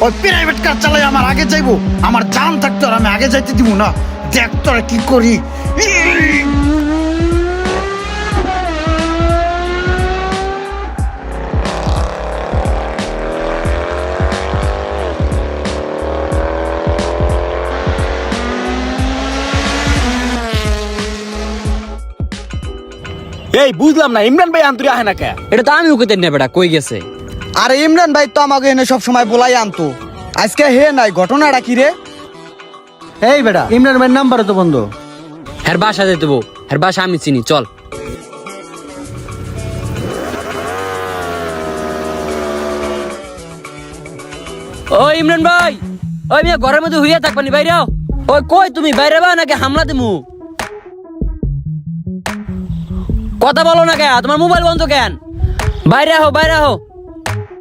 ওই private car চালাই আমার আগে যাইবো, আমার জান থাকতো আর আমি আগে যাইতে দিব না। দেখ তোরা কি করি। এই বুঝলাম না, ইমরান ভাই আন্তরি আহে না কে? এটা তো আমি ওকে না বেটা, কই গেছে? আরে ইমরান ভাই তো আমাকে এনে সব সময় বলাই আনতো, আজকে হে নাই, ঘটনাটা কি রে? এই বেটা, ইমরান ভাইয়ের নাম্বার তো বন্ধ। হ্যার বাসা যেতে দেবো, হ্যার বাসা আমি চিনি, চল। ও ইমরান ভাই, ওই মিয়া ঘরের মধ্যে হইয়া থাকবানি, বাইরে আও। ওই কই তুমি, বাইরে বা নাকি হামলা দিমু? কথা বলো না কেন? তোমার মোবাইল বন্ধ কেন? বাইরে আহো, বাইরে আহো।